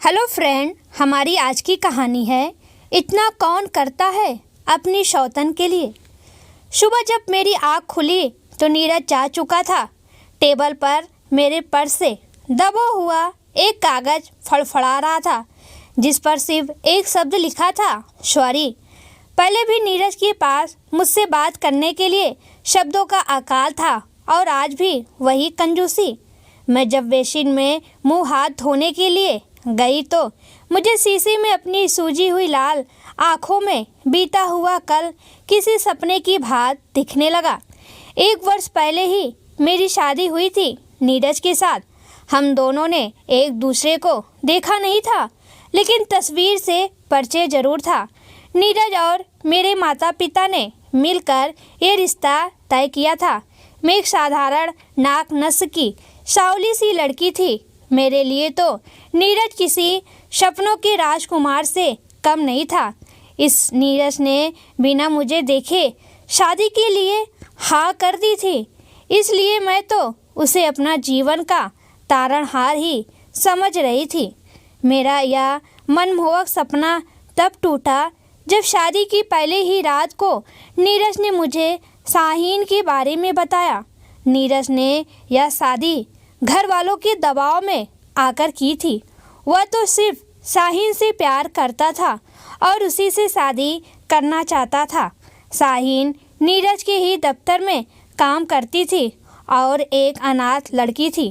Hello friend, हमारी आज की कहानी है इतना कौन करता है अपनी शौतन के लिए। सुबह जब मेरी आँख खुली तो नीरज जा चुका था। टेबल पर मेरे पर्स से दबा हुआ एक कागज़ फड़फड़ा रहा था जिस पर सिर्फ एक शब्द लिखा था, सॉरी। पहले भी नीरज के पास मुझसे बात करने के लिए शब्दों का अकाल था और आज भी वही कंजूसी। मैं जब बेसिन में मुंह हाथ धोने के लिए गई तो मुझे शीशे में अपनी सूजी हुई लाल आँखों में बीता हुआ कल किसी सपने की भांति दिखने लगा। 1 वर्ष पहले ही मेरी शादी हुई थी नीरज के साथ। हम दोनों ने एक दूसरे को देखा नहीं था, लेकिन तस्वीर से परिचय जरूर था। नीरज और मेरे माता पिता ने मिलकर ये रिश्ता तय किया था। मैं एक साधारण नाक नस्ल की सावली सी लड़की थी। मेरे लिए तो नीरज किसी सपनों के राजकुमार से कम नहीं था। इस नीरज ने बिना मुझे देखे शादी के लिए हाँ कर दी थी, इसलिए मैं तो उसे अपना जीवन का तारणहार ही समझ रही थी। मेरा यह मनमोहक सपना तब टूटा जब शादी की पहले ही रात को नीरज ने मुझे शाहीन के बारे में बताया। नीरज ने यह शादी घर वालों के दबाव में आकर की थी। वह तो सिर्फ शाहीन से प्यार करता था और उसी से शादी करना चाहता था। शाहीन नीरज के ही दफ्तर में काम करती थी और एक अनाथ लड़की थी।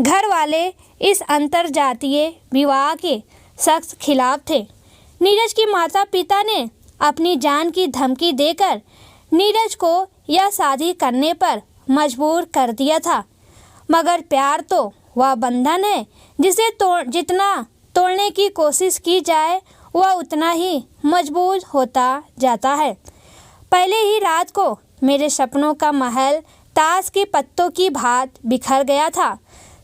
घर वाले इस अंतरजातीय विवाह के सख्त खिलाफ थे। नीरज के माता पिता ने अपनी जान की धमकी देकर नीरज को यह शादी करने पर मजबूर कर दिया था, मगर प्यार तो वह बंधन है जिसे जितना तोड़ने की कोशिश की जाए वह उतना ही मजबूत होता जाता है। पहले ही रात को मेरे सपनों का महल ताश के पत्तों की भांति बिखर गया था।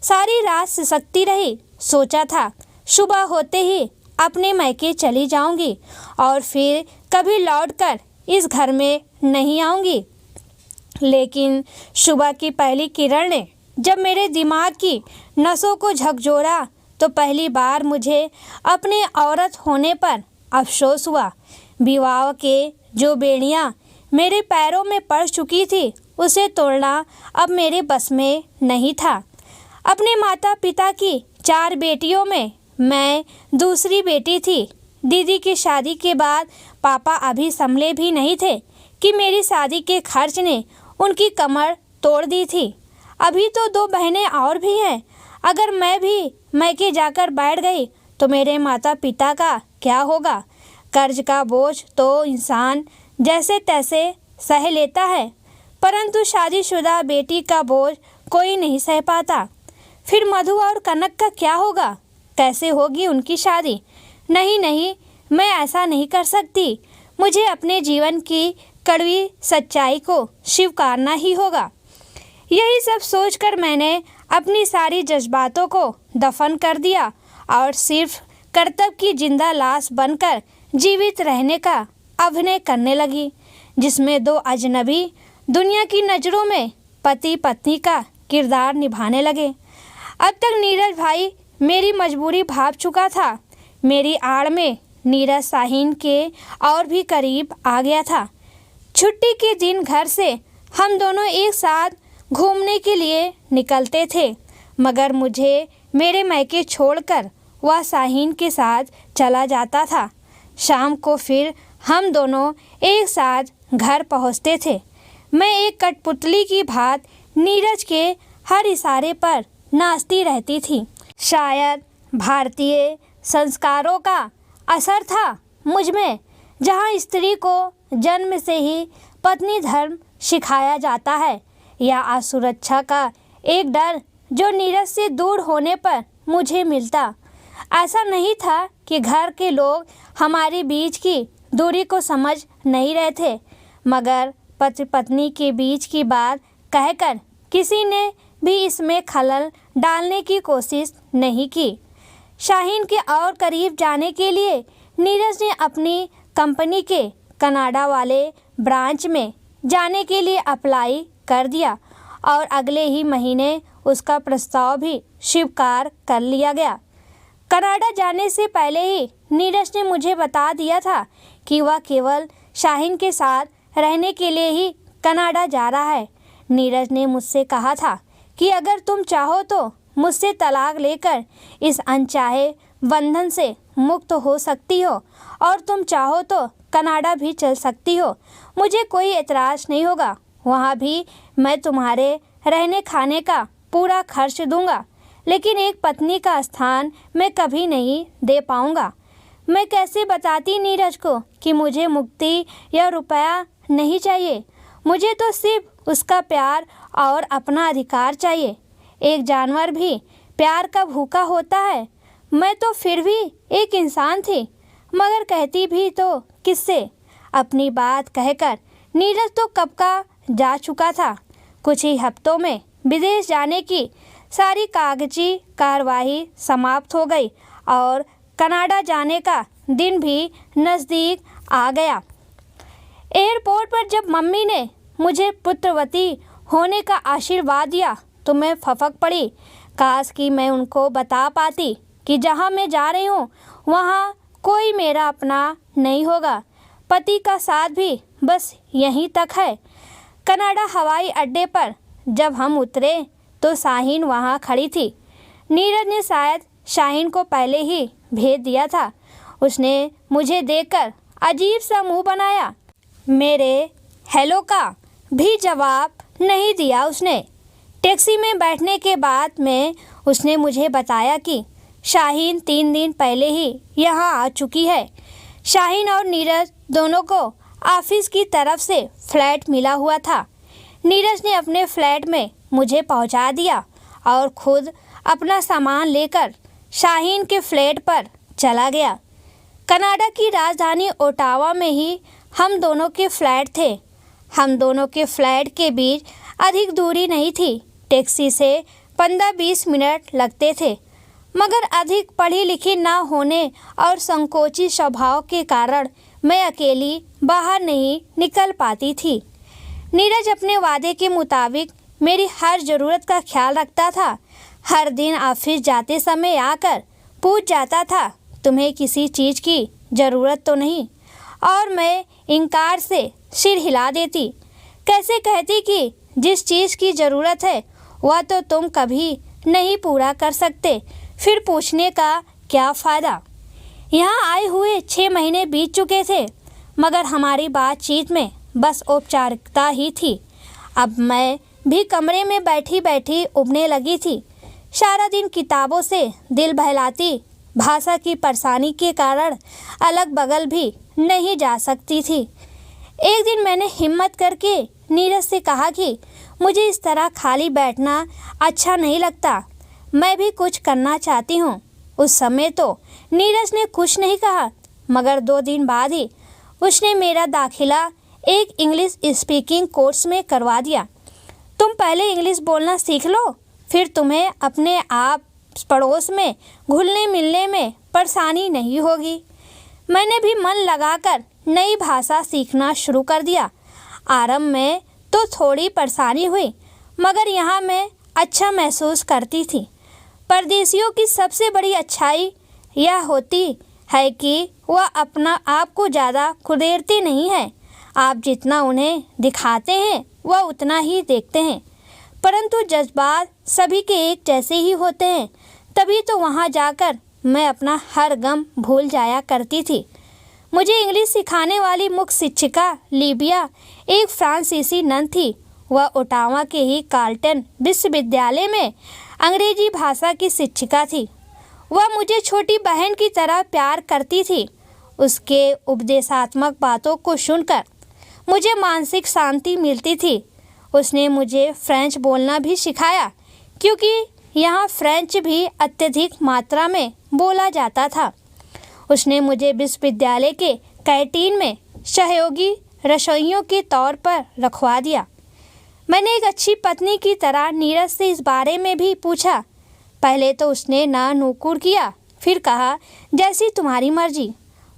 सारी रात सिसकती रही। सोचा था सुबह होते ही अपने मैके चली जाऊंगी और फिर कभी लौटकर इस घर में नहीं आऊंगी। लेकिन सुबह की पहली किरण ने जब मेरे दिमाग की नसों को झकझोरा तो पहली बार मुझे अपने औरत होने पर अफसोस हुआ। विवाह के जो बेड़ियां मेरे पैरों में पड़ चुकी थी उसे तोड़ना अब मेरे बस में नहीं था। अपने माता पिता की 4 बेटियों में मैं दूसरी बेटी थी। दीदी की शादी के बाद पापा अभी संभले भी नहीं थे कि मेरी शादी के खर्च ने उनकी कमर तोड़ दी थी। अभी तो 2 बहनें और भी हैं। अगर मैं भी मैके जाकर बैठ गई तो मेरे माता पिता का क्या होगा। कर्ज का बोझ तो इंसान जैसे तैसे सह लेता है, परंतु शादीशुदा बेटी का बोझ कोई नहीं सह पाता। फिर मधु और कनक का क्या होगा, कैसे होगी उनकी शादी। नहीं, मैं ऐसा नहीं कर सकती। मुझे अपने जीवन की कड़वी सच्चाई को स्वीकारना ही होगा। यही सब सोचकर मैंने अपनी सारी जज्बातों को दफन कर दिया और सिर्फ कर्तव्य की जिंदा लाश बनकर जीवित रहने का अभिनय करने लगी, जिसमें 2 अजनबी दुनिया की नज़रों में पति पत्नी का किरदार निभाने लगे। अब तक नीरज भाई मेरी मजबूरी भाप चुका था। मेरी आड़ में नीरज शाहीन के और भी करीब आ गया था। छुट्टी के दिन घर से हम दोनों एक साथ घूमने के लिए निकलते थे, मगर मुझे मेरे मैके छोड़कर वह शाहीन के साथ चला जाता था। शाम को फिर हम दोनों एक साथ घर पहुंचते थे। मैं एक कठपुतली की भांति नीरज के हर इशारे पर नाचती रहती थी। शायद भारतीय संस्कारों का असर था मुझ में, जहाँ स्त्री को जन्म से ही पत्नी धर्म सिखाया जाता है, या असुरक्षा का एक डर जो नीरज से दूर होने पर मुझे मिलता। ऐसा नहीं था कि घर के लोग हमारे बीच की दूरी को समझ नहीं रहे थे, मगर पति पत्नी के बीच की बात कहकर किसी ने भी इसमें खलल डालने की कोशिश नहीं की। शाहीन के और करीब जाने के लिए नीरज ने अपनी कंपनी के कनाडा वाले ब्रांच में जाने के लिए अप्लाई कर दिया और अगले ही महीने उसका प्रस्ताव भी स्वीकार कर लिया गया। कनाडा जाने से पहले ही नीरज ने मुझे बता दिया था कि वह केवल शाहीन के साथ रहने के लिए ही कनाडा जा रहा है। नीरज ने मुझसे कहा था कि अगर तुम चाहो तो मुझसे तलाक लेकर इस अनचाहे बंधन से मुक्त हो सकती हो और तुम चाहो तो कनाडा भी चल सकती हो। मुझे कोई एतराज़ नहीं होगा। वहाँ भी मैं तुम्हारे रहने खाने का पूरा खर्च दूंगा, लेकिन एक पत्नी का स्थान मैं कभी नहीं दे पाऊंगा। मैं कैसे बताती नीरज को कि मुझे मुक्ति या रुपया नहीं चाहिए, मुझे तो सिर्फ उसका प्यार और अपना अधिकार चाहिए। एक जानवर भी प्यार का भूखा होता है। मैं तो फिर भी एक इंसान थी, मगर कहती भी तो किससे। अपनी बात कहकर नीरज तो कब का जा चुका था। कुछ ही हफ्तों में विदेश जाने की सारी कागजी कार्रवाई समाप्त हो गई और कनाडा जाने का दिन भी नज़दीक आ गया। एयरपोर्ट पर जब मम्मी ने मुझे पुत्रवती होने का आशीर्वाद दिया तो मैं फपक पड़ी। काश कि मैं उनको बता पाती कि जहाँ मैं जा रही हूँ वहाँ कोई मेरा अपना नहीं होगा। पति का साथ भी बस यहीं तक है। कनाडा हवाई अड्डे पर जब हम उतरे तो शाहीन वहाँ खड़ी थी। नीरज ने शायद शाहीन को पहले ही भेज दिया था। उसने मुझे देखकर अजीब सा मुंह बनाया। मेरे हेलो का भी जवाब नहीं दिया उसने। टैक्सी में बैठने के बाद में उसने मुझे बताया कि शाहीन 3 दिन पहले ही यहाँ आ चुकी है। शाहीन और नीरज दोनों को ऑफिस की तरफ से फ्लैट मिला हुआ था। नीरज ने अपने फ्लैट में मुझे पहुंचा दिया और खुद अपना सामान लेकर शाहीन के फ्लैट पर चला गया। कनाडा की राजधानी ओटावा में ही हम दोनों के फ्लैट थे। हम दोनों के फ्लैट के बीच अधिक दूरी नहीं थी। टैक्सी से 15-20 मिनट लगते थे, मगर अधिक पढ़ी लिखी ना होने और संकोची स्वभाव के कारण मैं अकेली बाहर नहीं निकल पाती थी। नीरज अपने वादे के मुताबिक मेरी हर ज़रूरत का ख्याल रखता था। हर दिन ऑफिस जाते समय आकर पूछ जाता था, तुम्हें किसी चीज़ की ज़रूरत तो नहीं? और मैं इनकार से सिर हिला देती। कैसे कहती कि जिस चीज़ की ज़रूरत है वह तो तुम कभी नहीं पूरा कर सकते, फिर पूछने का क्या फ़ायदा। यहाँ आए हुए 6 महीने बीत चुके थे, मगर हमारी बातचीत में बस औपचारिकता ही थी। अब मैं भी कमरे में बैठी बैठी उबने लगी थी। सारा दिन किताबों से दिल बहलाती, भाषा की परेशानी के कारण अलग बगल भी नहीं जा सकती थी। एक दिन मैंने हिम्मत करके नीरज से कहा कि मुझे इस तरह खाली बैठना अच्छा नहीं लगता, मैं भी कुछ करना चाहती हूँ। उस समय तो नीरज ने कुछ नहीं कहा, मगर 2 दिन बाद ही उसने मेरा दाखिला एक इंग्लिश स्पीकिंग कोर्स में करवा दिया। तुम पहले इंग्लिश बोलना सीख लो, फिर तुम्हें अपने आप पड़ोस में घुलने मिलने में परेशानी नहीं होगी। मैंने भी मन लगाकर नई भाषा सीखना शुरू कर दिया। आरंभ में तो थोड़ी परेशानी हुई, मगर यहाँ मैं अच्छा महसूस करती थी। परदेशियों की सबसे बड़ी अच्छाई यह होती है कि वह अपना आप को ज़्यादा खुदेरते नहीं हैं। आप जितना उन्हें दिखाते हैं वह उतना ही देखते हैं, परंतु जज्बात सभी के एक जैसे ही होते हैं। तभी तो वहाँ जाकर मैं अपना हर गम भूल जाया करती थी। मुझे इंग्लिश सिखाने वाली मुख्य शिक्षिका लिबिया एक फ्रांसीसी नन थी। वह ओटावा के ही कार्लटन विश्वविद्यालय में अंग्रेजी भाषा की शिक्षिका थी। वह मुझे छोटी बहन की तरह प्यार करती थी। उसके उपदेशात्मक बातों को सुनकर मुझे मानसिक शांति मिलती थी। उसने मुझे फ्रेंच बोलना भी सिखाया, क्योंकि यहाँ फ्रेंच भी अत्यधिक मात्रा में बोला जाता था। उसने मुझे विश्वविद्यालय के कैंटीन में सहयोगी रसोइयों के तौर पर रखवा दिया। मैंने एक अच्छी पत्नी की तरह नीरज से इस बारे में भी पूछा। पहले तो उसने ना नुकुर किया, फिर कहा, जैसी तुम्हारी मर्जी।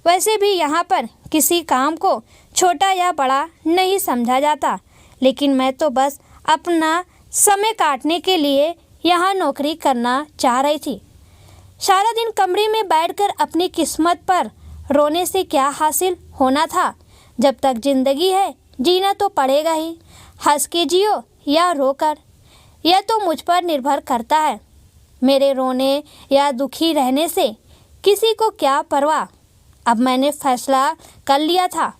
वैसे भी यहाँ पर किसी काम को छोटा या बड़ा नहीं समझा जाता, लेकिन मैं तो बस अपना समय काटने के लिए यहाँ नौकरी करना चाह रही थी। सारा दिन कमरे में बैठकर अपनी किस्मत पर रोने से क्या हासिल होना था। जब तक जिंदगी है जीना तो पड़ेगा ही, हंस के जियो या रोकर, यह तो मुझ पर निर्भर करता है। मेरे रोने या दुखी रहने से किसी को क्या परवाह। अब मैंने फैसला कर लिया था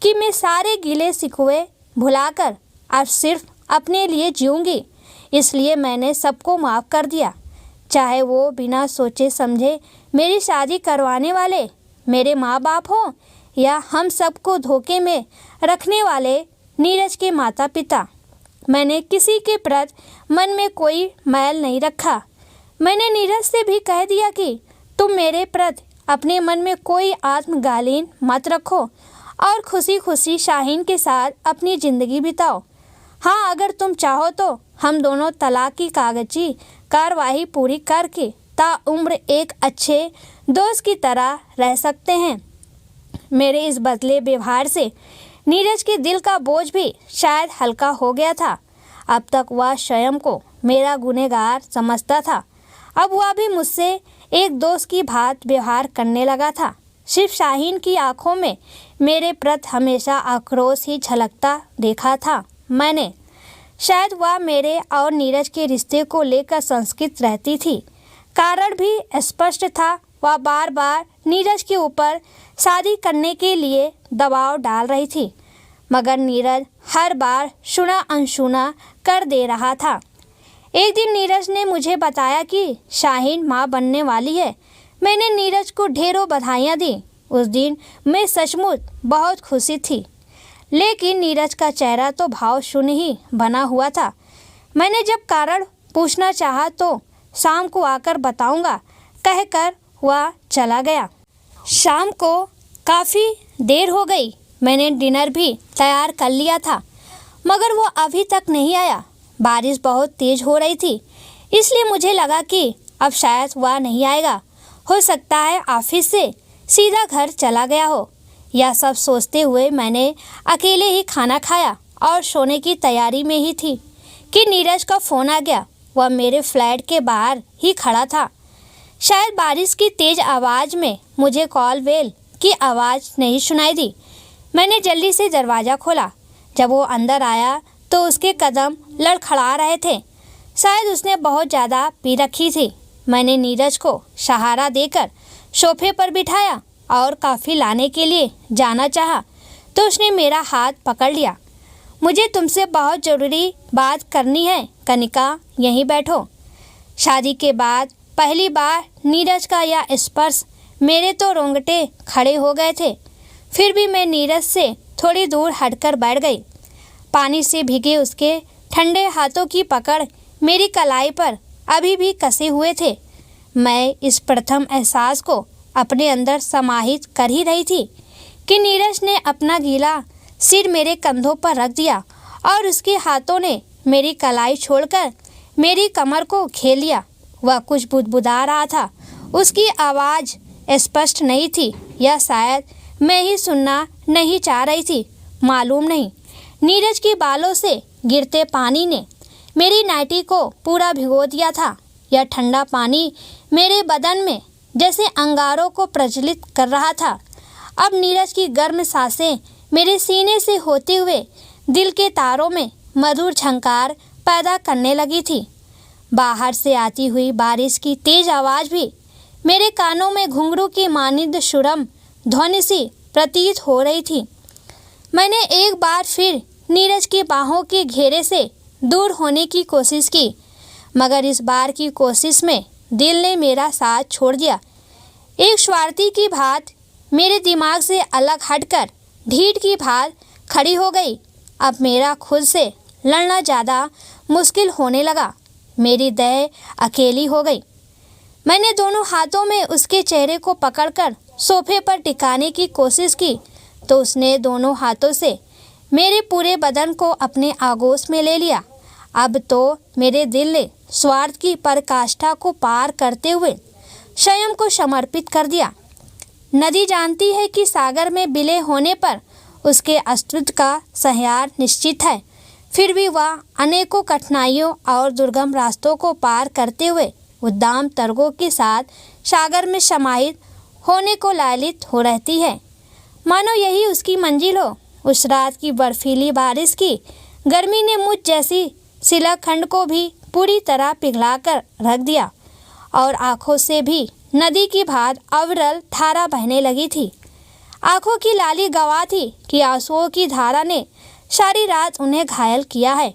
कि मैं सारे गिले शिकवे भुलाकर अब सिर्फ अपने लिए जीऊँगी। इसलिए मैंने सबको माफ़ कर दिया, चाहे वो बिना सोचे समझे मेरी शादी करवाने वाले मेरे माँ बाप हों या हम सबको धोखे में रखने वाले नीरज के माता पिता। मैंने किसी के प्रति मन में कोई मैल नहीं रखा। मैंने नीरज से भी कह दिया कि तुम मेरे प्रति अपने मन में कोई आत्मगालीन मत रखो और खुशी खुशी शाहीन के साथ अपनी ज़िंदगी बिताओ। हाँ, अगर तुम चाहो तो हम दोनों तलाक की कागजी कार्रवाई पूरी करके ताउम्र एक अच्छे दोस्त की तरह रह सकते हैं। मेरे इस बदले व्यवहार से नीरज के दिल का बोझ भी शायद हल्का हो गया था। अब तक वह स्वयं को मेरा गुनहगार समझता था, अब वह भी मुझसे एक दोस्त की भांति व्यवहार करने लगा था। सिर्फ शाहीन की आंखों में मेरे प्रति हमेशा आक्रोश ही झलकता देखा था मैंने। शायद वह मेरे और नीरज के रिश्ते को लेकर संशयित रहती थी। कारण भी स्पष्ट था, वह बार बार नीरज के ऊपर शादी करने के लिए दबाव डाल रही थी, मगर नीरज हर बार सुना अनसुना कर दे रहा था। एक दिन नीरज ने मुझे बताया कि शाहीन माँ बनने वाली है। मैंने नीरज को ढेरों बधाइयाँ दी। उस दिन मैं सचमुच बहुत खुशी थी, लेकिन नीरज का चेहरा तो भाव शून्य ही बना हुआ था। मैंने जब कारण पूछना चाहा तो शाम को आकर बताऊंगा कहकर वह चला गया। शाम को काफ़ी देर हो गई। मैंने डिनर भी तैयार कर लिया था, मगर वो अभी तक नहीं आया। बारिश बहुत तेज़ हो रही थी, इसलिए मुझे लगा कि अब शायद वह नहीं आएगा। हो सकता है ऑफिस से सीधा घर चला गया हो। यह सब सोचते हुए मैंने अकेले ही खाना खाया और सोने की तैयारी में ही थी कि नीरज का फ़ोन आ गया। वह मेरे फ्लैट के बाहर ही खड़ा था। शायद बारिश की तेज़ आवाज़ में मुझे कॉल बेल की आवाज़ नहीं सुनाई दी। मैंने जल्दी से दरवाज़ा खोला। जब वो अंदर आया तो उसके कदम लड़खड़ा रहे थे। शायद उसने बहुत ज़्यादा पी रखी थी। मैंने नीरज को सहारा देकर सोफे पर बिठाया और कॉफ़ी लाने के लिए जाना चाहा तो उसने मेरा हाथ पकड़ लिया। मुझे तुमसे बहुत ज़रूरी बात करनी है कनिका, यहीं बैठो। शादी के बाद पहली बार नीरज का यह स्पर्श मेरे तो रोंगटे खड़े हो गए थे। फिर भी मैं नीरज से थोड़ी दूर हटकर बैठ गई। पानी से भीगे उसके ठंडे हाथों की पकड़ मेरी कलाई पर अभी भी कसे हुए थे। मैं इस प्रथम एहसास को अपने अंदर समाहित कर ही रही थी कि नीरज ने अपना गीला सिर मेरे कंधों पर रख दिया और उसके हाथों ने मेरी कलाई छोड़कर मेरी कमर को घेर लिया। वह कुछ बुदबुदा रहा था। उसकी आवाज़ स्पष्ट नहीं थी, या शायद मैं ही सुनना नहीं चाह रही थी, मालूम नहीं। नीरज के बालों से गिरते पानी ने मेरी नाइटी को पूरा भिगो दिया था। यह ठंडा पानी मेरे बदन में जैसे अंगारों को प्रज्वलित कर रहा था। अब नीरज की गर्म सांसें मेरे सीने से होते हुए दिल के तारों में मधुर झंकार पैदा करने लगी थी। बाहर से आती हुई बारिश की तेज आवाज़ भी मेरे कानों में घुंघरू की मानिंद सुरम ध्वनि सी प्रतीत हो रही थी। मैंने एक बार फिर नीरज की बाहों के घेरे से दूर होने की कोशिश की, मगर इस बार की कोशिश में दिल ने मेरा साथ छोड़ दिया। एक स्वार्थी की भांति मेरे दिमाग से अलग हटकर ढीठ की भांति खड़ी हो गई। अब मेरा खुद से लड़ना ज़्यादा मुश्किल होने लगा। मेरी देह अकेली हो गई। मैंने दोनों हाथों में उसके चेहरे को पकड़कर सोफे पर टिकाने की कोशिश की तो उसने दोनों हाथों से मेरे पूरे बदन को अपने आगोश में ले लिया। अब तो मेरे दिल ने स्वार्थ की पराकाष्ठा को पार करते हुए स्वयं को समर्पित कर दिया। नदी जानती है कि सागर में विलय होने पर उसके अस्तित्व का संहार निश्चित है। फिर भी वह अनेकों कठिनाइयों और दुर्गम रास्तों को पार करते हुए उद्दाम तर्कों के साथ सागर में समाहित होने को लालित हो रहती है, मानो यही उसकी मंजिल हो। उस रात की बर्फीली बारिश की गर्मी ने मुझ जैसी शिलाखंड को भी पूरी तरह पिघलाकर रख दिया और आंखों से भी नदी की भांति अविरल धारा बहने लगी थी। आंखों की लाली गवाह थी कि आंसुओं की धारा ने सारी रात उन्हें घायल किया है।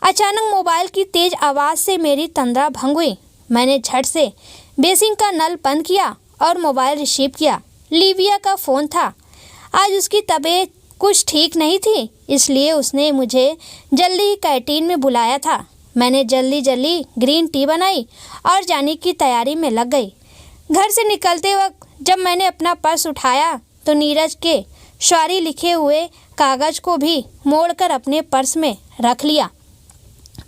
अचानक मोबाइल की तेज आवाज़ से मेरी तंद्रा भंग हुई। मैंने झट से बेसिन का नल बंद किया और मोबाइल रिसीव किया। लिविया का फ़ोन था। आज उसकी तबीयत कुछ ठीक नहीं थी, इसलिए उसने मुझे जल्दी कैंटीन में बुलाया था। मैंने जल्दी ग्रीन टी बनाई और जाने की तैयारी में लग गई। घर से निकलते वक्त जब मैंने अपना पर्स उठाया तो नीरज के स्वारी लिखे हुए कागज़ को भी मोड़कर अपने पर्स में रख लिया।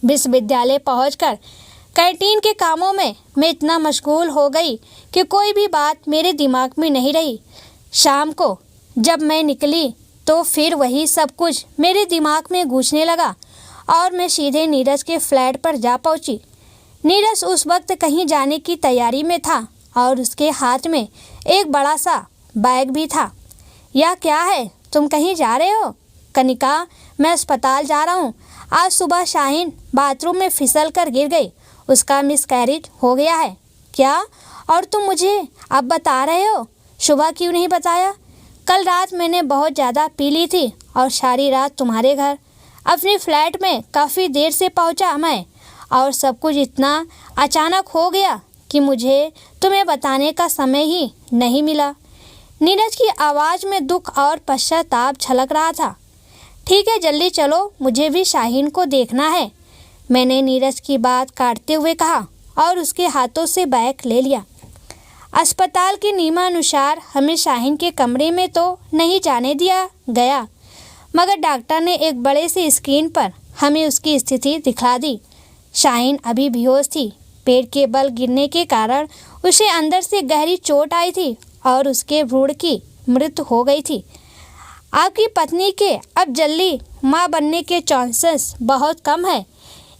विश्वविद्यालय पहुंचकर कैंटीन के कामों में मैं इतना मशगूल हो गई कि कोई भी बात मेरे दिमाग में नहीं रही। शाम को जब मैं निकली तो फिर वही सब कुछ मेरे दिमाग में गूंजने लगा और मैं सीधे नीरज के फ्लैट पर जा पहुंची। नीरज उस वक्त कहीं जाने की तैयारी में था और उसके हाथ में एक बड़ा सा बैग भी था। यह क्या है? तुम कहीं जा रहे हो? कनिका, मैं अस्पताल जा रहा हूँ। आज सुबह शाहीन बाथरूम में फिसल कर गिर गई। उसका मिसकैरेज हो गया है। क्या? और तुम मुझे अब बता रहे हो? सुबह क्यों नहीं बताया? कल रात मैंने बहुत ज़्यादा पी ली थी और सारी रात तुम्हारे घर अपने फ्लैट में काफ़ी देर से पहुंचा मैं, और सब कुछ इतना अचानक हो गया कि मुझे तुम्हें बताने का समय ही नहीं मिला। नीरज की आवाज़ में दुख और पश्चाताप झलक रहा था। ठीक है, जल्दी चलो, मुझे भी शाहीन को देखना है, मैंने नीरज की बात काटते हुए कहा और उसके हाथों से बैग ले लिया। अस्पताल के नियमानुसार हमें शाहीन के कमरे में तो नहीं जाने दिया गया, मगर डॉक्टर ने एक बड़े से स्क्रीन पर हमें उसकी स्थिति दिखला दी। शाहीन अभी बेहोश थी। पेड़ के बल गिरने के कारण उसे अंदर से गहरी चोट आई थी और उसके भ्रूण की मृत्यु हो गई थी। आपकी पत्नी के अब जल्दी माँ बनने के चांसेस बहुत कम है,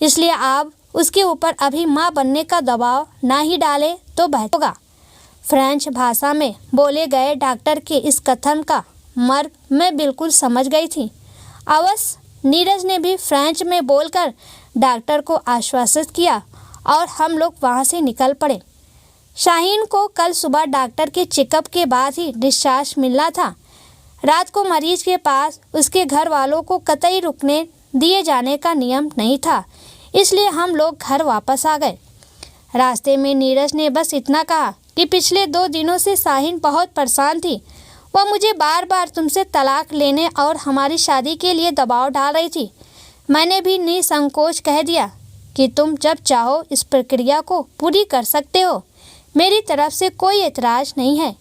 इसलिए आप उसके ऊपर अभी माँ बनने का दबाव ना ही डालें तो बेहतर होगा। फ्रेंच भाषा में बोले गए डॉक्टर के इस कथन का मर्म मैं बिल्कुल समझ गई थी। अवश्य नीरज ने भी फ्रेंच में बोलकर डॉक्टर को आश्वासित किया और हम लोग वहाँ से निकल पड़े। शाहीन को कल सुबह डॉक्टर के चेकअप के बाद ही डिस्चार्ज मिलना था। रात को मरीज के पास उसके घर वालों को कतई रुकने दिए जाने का नियम नहीं था, इसलिए हम लोग घर वापस आ गए। रास्ते में नीरज ने बस इतना कहा कि पिछले 2 दिनों से शाहीन बहुत परेशान थी। वह मुझे बार बार तुमसे तलाक लेने और हमारी शादी के लिए दबाव डाल रही थी। मैंने भी निसंकोच कह दिया कि तुम जब चाहो इस प्रक्रिया को पूरी कर सकते हो, मेरी तरफ से कोई एतराज़ नहीं है।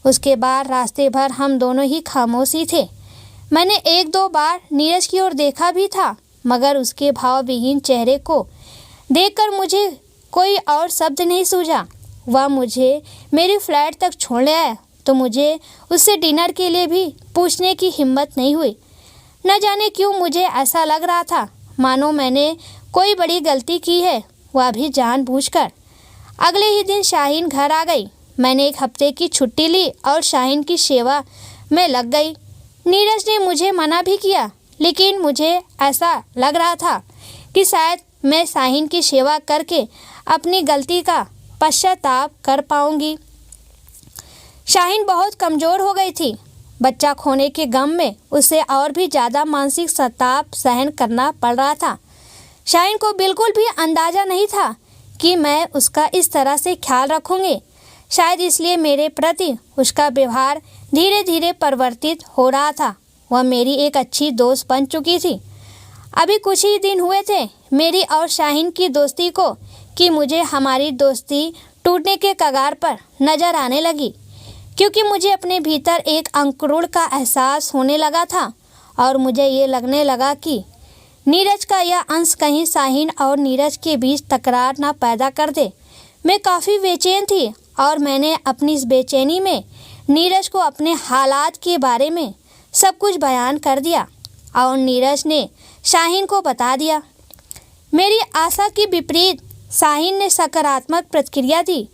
उसके बाद रास्ते भर हम दोनों ही खामोशी थे। मैंने 1-2 बार नीरज की ओर देखा भी था, मगर उसके भावविहीन चेहरे को देखकर मुझे कोई और शब्द नहीं सूझा। वह मुझे मेरे फ्लैट तक छोड़ने आया तो मुझे उससे डिनर के लिए भी पूछने की हिम्मत नहीं हुई। न जाने क्यों मुझे ऐसा लग रहा था मानो मैंने कोई बड़ी गलती की है, वह भी जानबूझकर। अगले ही दिन शाहीन घर आ गई। मैंने 1 हफ्ते की छुट्टी ली और शाहीन की सेवा में लग गई। नीरज ने मुझे मना भी किया, लेकिन मुझे ऐसा लग रहा था कि शायद मैं शाहीन की सेवा करके अपनी गलती का पश्चाताप कर पाऊंगी। शाहीन बहुत कमज़ोर हो गई थी। बच्चा खोने के गम में उसे और भी ज़्यादा मानसिक संताप सहन करना पड़ रहा था। शाहीन को बिल्कुल भी अंदाज़ा नहीं था कि मैं उसका इस तरह से ख्याल रखूंगी। शायद इसलिए मेरे प्रति उसका व्यवहार धीरे धीरे परिवर्तित हो रहा था। वह मेरी एक अच्छी दोस्त बन चुकी थी। अभी कुछ ही दिन हुए थे मेरी और शाहीन की दोस्ती को कि मुझे हमारी दोस्ती टूटने के कगार पर नज़र आने लगी, क्योंकि मुझे अपने भीतर एक अंकुरण का एहसास होने लगा था और मुझे ये लगने लगा कि नीरज का यह अंश कहीं शाहीन और नीरज के बीच तकरार ना पैदा कर दे। मैं काफ़ी बेचैन थी और मैंने अपनी इस बेचैनी में नीरज को अपने हालात के बारे में सब कुछ बयान कर दिया और नीरज ने शाहीन को बता दिया। मेरी आशा के विपरीत शाहीन ने सकारात्मक प्रतिक्रिया दी।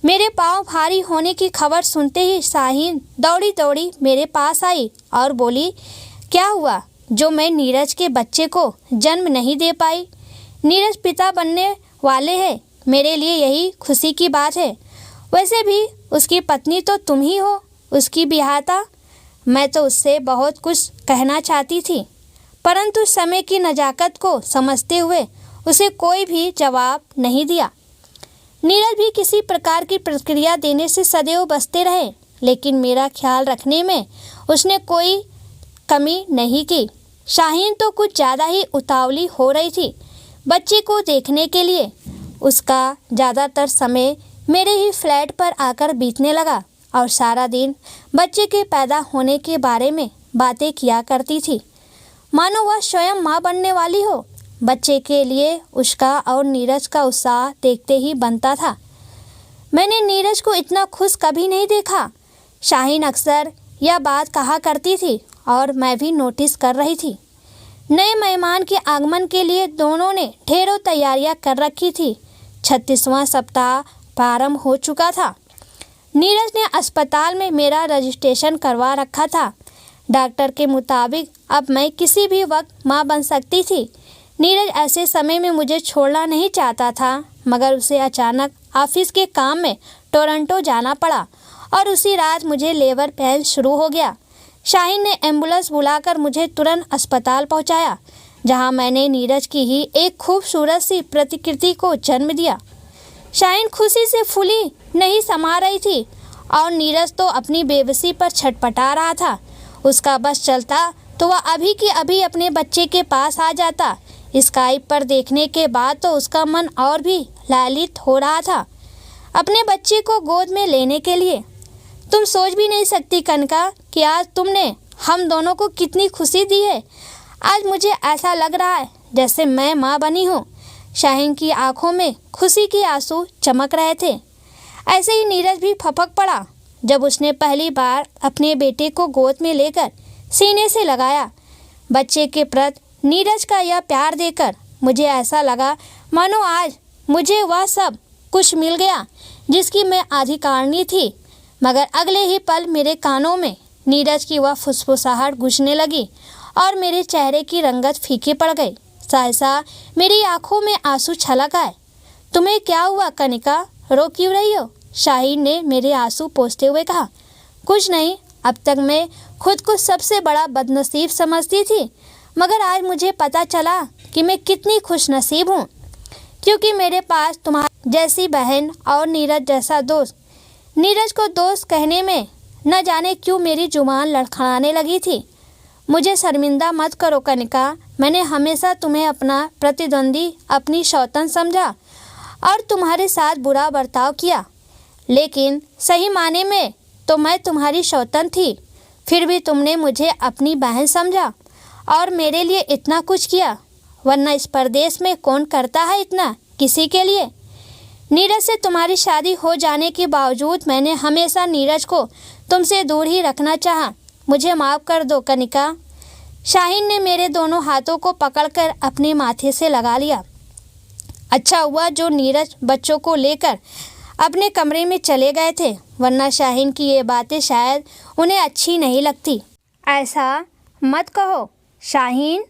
मेरे पाँव भारी होने की खबर सुनते ही शाहीन दौड़ी दौड़ी मेरे पास आई और बोली, क्या हुआ जो मैं नीरज के बच्चे को जन्म नहीं दे पाई? नीरज पिता बनने वाले हैं, मेरे लिए यही खुशी की बात है। वैसे भी उसकी पत्नी तो तुम ही हो, उसकी बिहाता। मैं तो उससे बहुत कुछ कहना चाहती थी, परंतु समय की नज़ाकत को समझते हुए उसे कोई भी जवाब नहीं दिया। नीरज भी किसी प्रकार की प्रतिक्रिया देने से सदैव बचते रहे, लेकिन मेरा ख्याल रखने में उसने कोई कमी नहीं की। शाहीन तो कुछ ज़्यादा ही उतावली हो रही थी बच्चे को देखने के लिए। उसका ज़्यादातर समय मेरे ही फ्लैट पर आकर बीतने लगा और सारा दिन बच्चे के पैदा होने के बारे में बातें किया करती थी, मानो वह स्वयं माँ बनने वाली हो। बच्चे के लिए उसका और नीरज का उत्साह देखते ही बनता था। मैंने नीरज को इतना खुश कभी नहीं देखा। शाहीन अक्सर यह बात कहा करती थी और मैं भी नोटिस कर रही थी। नए मेहमान के आगमन के लिए दोनों ने ढेरों तैयारियां कर रखी थी। 36वां सप्ताह प्रारंभ हो चुका था। नीरज ने अस्पताल में मेरा रजिस्ट्रेशन करवा रखा था। डॉक्टर के मुताबिक अब मैं किसी भी वक्त माँ बन सकती थी। नीरज ऐसे समय में मुझे छोड़ना नहीं चाहता था, मगर उसे अचानक ऑफिस के काम में टोरंटो जाना पड़ा और उसी रात मुझे लेबर पेन शुरू हो गया। शाहीन ने एम्बुलेंस बुलाकर मुझे तुरंत अस्पताल पहुंचाया, जहां मैंने नीरज की ही एक खूबसूरत सी प्रतिकृति को जन्म दिया। शाहीन खुशी से फूली नहीं समा रही थी और नीरज तो अपनी बेबसी पर छटपटा रहा था। उसका बस चलता तो वह अभी के अभी अपने बच्चे के पास आ जाता। स्काइप पर देखने के बाद तो उसका मन और भी लालित हो रहा था अपने बच्चे को गोद में लेने के लिए। तुम सोच भी नहीं सकती कनका कि आज तुमने हम दोनों को कितनी खुशी दी है। आज मुझे ऐसा लग रहा है जैसे मैं माँ बनी हूँ। शाहीन की आंखों में खुशी के आंसू चमक रहे थे। ऐसे ही नीरज भी फपक पड़ा जब उसने पहली बार अपने बेटे को गोद में लेकर सीने से लगाया। बच्चे के प्रति नीरज का यह प्यार देकर मुझे ऐसा लगा मानो आज मुझे वह सब कुछ मिल गया जिसकी मैं अधिकारिणी थी। मगर अगले ही पल मेरे कानों में नीरज की वह फुसफुसाहट गूंजने लगी और मेरे चेहरे की रंगत फीकी पड़ गई। सहसा मेरी आंखों में आंसू छलक आए। तुम्हें क्या हुआ कनिका, रो क्यों रही हो? शाहीन ने मेरे आंसू पोंछते हुए कहा। कुछ नहीं, अब तक मैं खुद को सबसे बड़ा बदनसीब समझती थी, मगर आज मुझे पता चला कि मैं कितनी खुशनसीब हूँ, क्योंकि मेरे पास तुम्हारी जैसी बहन और नीरज जैसा दोस्त। नीरज को दोस्त कहने में न जाने क्यों मेरी जुबान लड़खड़ाने लगी थी। मुझे शर्मिंदा मत करो कनिका, मैंने हमेशा तुम्हें अपना प्रतिद्वंदी, अपनी सौतन समझा और तुम्हारे साथ बुरा बर्ताव किया, लेकिन सही माने में तो मैं तुम्हारी सौतन थी। फिर भी तुमने मुझे अपनी बहन समझा और मेरे लिए इतना कुछ किया, वरना इस परदेश में कौन करता है इतना किसी के लिए। नीरज से तुम्हारी शादी हो जाने के बावजूद मैंने हमेशा नीरज को तुमसे दूर ही रखना चाहा। मुझे माफ़ कर दो कनिका। शाहीन ने मेरे दोनों हाथों को पकड़कर अपने माथे से लगा लिया। अच्छा हुआ जो नीरज बच्चों को लेकर अपने कमरे में चले गए थे, वरना शाहीन की ये बातें शायद उन्हें अच्छी नहीं लगती। ऐसा मत कहो शाहीन,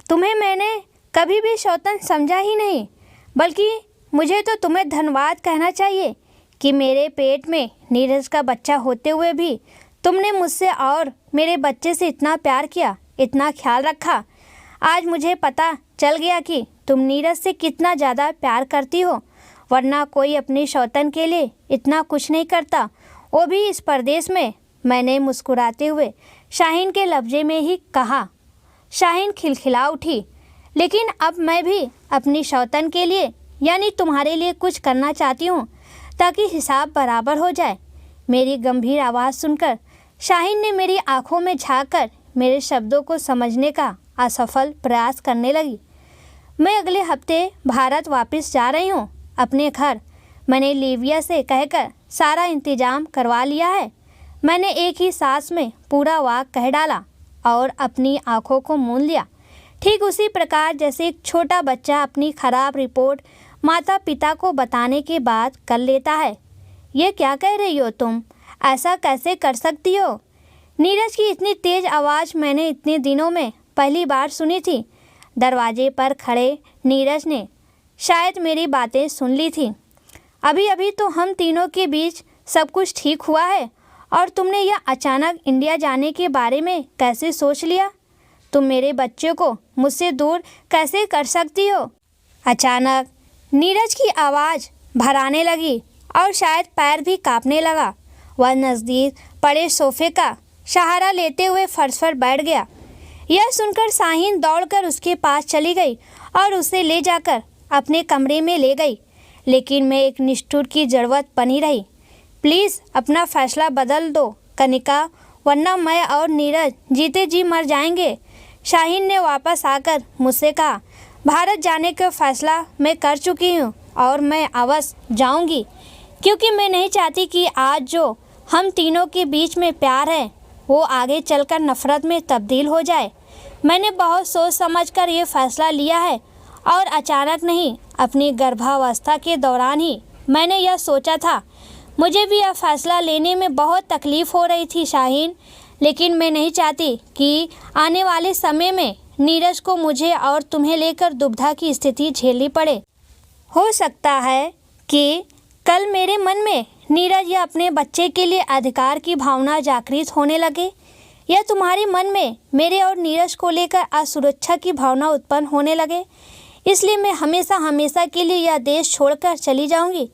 तुम्हें मैंने कभी भी सौतन समझा ही नहीं, बल्कि मुझे तो तुम्हें धन्यवाद कहना चाहिए कि मेरे पेट में नीरज का बच्चा होते हुए भी तुमने मुझसे और मेरे बच्चे से इतना प्यार किया, इतना ख्याल रखा। आज मुझे पता चल गया कि तुम नीरज से कितना ज़्यादा प्यार करती हो, वरना कोई अपनी सौतन के लिए इतना कुछ नहीं करता, वो भी इस परदेश में। मैंने मुस्कुराते हुए शाहीन के लफ्ज़े में ही कहा। शाहीन खिलखिला उठी, लेकिन अब मैं भी अपनी सौतन के लिए यानी तुम्हारे लिए कुछ करना चाहती हूँ ताकि हिसाब बराबर हो जाए। मेरी गंभीर आवाज़ सुनकर शाहीन ने मेरी आंखों में झांककर मेरे शब्दों को समझने का असफल प्रयास करने लगी। मैं अगले हफ्ते भारत वापस जा रही हूँ अपने घर। मैंने लीविया से कहकर सारा इंतजाम करवा लिया है। मैंने एक ही सांस में पूरा वाक्य कह डाला और अपनी आंखों को मूंद लिया, ठीक उसी प्रकार जैसे एक छोटा बच्चा अपनी खराब रिपोर्ट माता पिता को बताने के बाद कर लेता है। ये क्या कह रही हो तुम? ऐसा कैसे कर सकती हो? नीरज की इतनी तेज़ आवाज़ मैंने इतने दिनों में पहली बार सुनी थी। दरवाजे पर खड़े नीरज ने शायद मेरी बातें सुन ली थी। अभी अभी तो हम तीनों के बीच सब कुछ ठीक हुआ है और तुमने यह अचानक इंडिया जाने के बारे में कैसे सोच लिया? तुम मेरे बच्चे को मुझसे दूर कैसे कर सकती हो? अचानक नीरज की आवाज़ भराने लगी और शायद पैर भी कांपने लगा। वह नज़दीक पड़े सोफे का सहारा लेते हुए फर्श पर बैठ गया। यह सुनकर शाहीन दौड़कर उसके पास चली गई और उसे ले जाकर अपने कमरे में ले गई। लेकिन मैं एक निष्ठुर की ज़रूरत बनी रही। प्लीज़ अपना फैसला बदल दो कनिका, वरना मैं और नीरज जीते जी मर जाएंगे। शाहीन ने वापस आकर मुझसे कहा, भारत जाने का फैसला मैं कर चुकी हूँ और मैं अवश्य जाऊँगी, क्योंकि मैं नहीं चाहती कि आज जो हम तीनों के बीच में प्यार है वो आगे चलकर नफ़रत में तब्दील हो जाए। मैंने बहुत सोच समझकर ये फ़ैसला लिया है और अचानक नहीं, अपनी गर्भावस्था के दौरान ही मैंने यह सोचा था। मुझे भी यह फ़ैसला लेने में बहुत तकलीफ़ हो रही थी शाहीन, लेकिन मैं नहीं चाहती कि आने वाले समय में नीरज को मुझे और तुम्हें लेकर दुविधा की स्थिति झेलनी पड़े। हो सकता है कि कल मेरे मन में नीरज या अपने बच्चे के लिए अधिकार की भावना जागृत होने लगे, या तुम्हारे मन में मेरे और नीरज को लेकर असुरक्षा की भावना उत्पन्न होने लगे। इसलिए मैं हमेशा हमेशा के लिए यह देश छोड़कर चली जाऊंगी,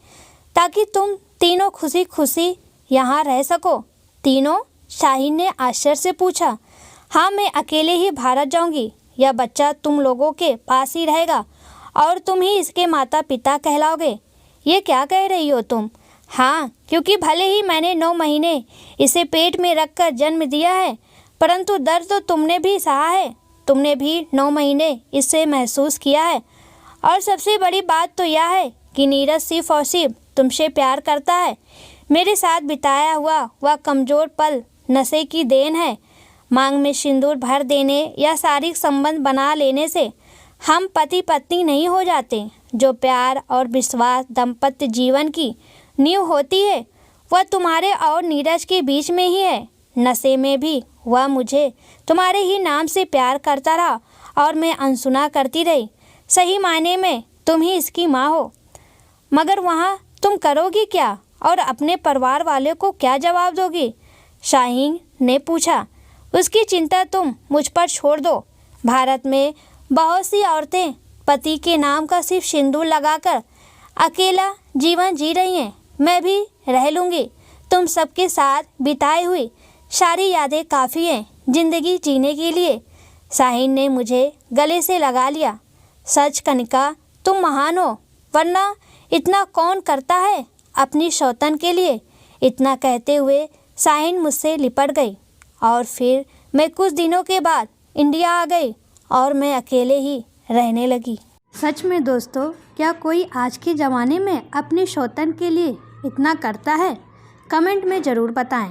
ताकि तुम तीनों खुशी खुशी यहाँ रह सको। तीनों? शाहीन ने आश्चर्य से पूछा। हाँ, मैं अकेले ही भारत जाऊंगी। यह बच्चा तुम लोगों के पास ही रहेगा और तुम ही इसके माता पिता कहलाओगे। ये क्या कह रही हो तुम? हाँ, क्योंकि भले ही मैंने 9 महीने इसे पेट में रखकर जन्म दिया है, परंतु दर्द तो तुमने भी सहा है। तुमने भी 9 महीने इससे महसूस किया है। और सबसे बड़ी बात तो यह है कि नीरज सिर्फ और सिर्फ तुमसे प्यार करता है। मेरे साथ बिताया हुआ वह कमज़ोर पल नशे की देन है। मांग में सिंदूर भर देने या शारीरिक संबंध बना लेने से हम पति पत्नी नहीं हो जाते। जो प्यार और विश्वास दाम्पत्य जीवन की नींव होती है वह तुम्हारे और नीरज के बीच में ही है। नशे में भी वह मुझे तुम्हारे ही नाम से प्यार करता रहा और मैं अनसुना करती रही। सही मायने में तुम ही इसकी माँ हो। मगर वहाँ तुम करोगी क्या और अपने परिवार वाले को क्या जवाब दोगी? शाहीन ने पूछा। उसकी चिंता तुम मुझ पर छोड़ दो। भारत में बहुत सी औरतें पति के नाम का सिर्फ सिंदूर लगाकर अकेला जीवन जी रही हैं। मैं भी रह लूँगी। तुम सबके साथ बिताई हुई सारी यादें काफ़ी हैं ज़िंदगी जीने के लिए। शाहीन ने मुझे गले से लगा लिया। सच कनिका, तुम महान हो, वरना इतना कौन करता है अपनी सौतन के लिए। इतना कहते हुए शाहीन मुझसे लिपट गई और फिर मैं कुछ दिनों के बाद इंडिया आ गई और मैं अकेले ही रहने लगी। सच में दोस्तों, क्या कोई आज के ज़माने में अपनी सौतन के लिए इतना करता है? कमेंट में ज़रूर बताएं।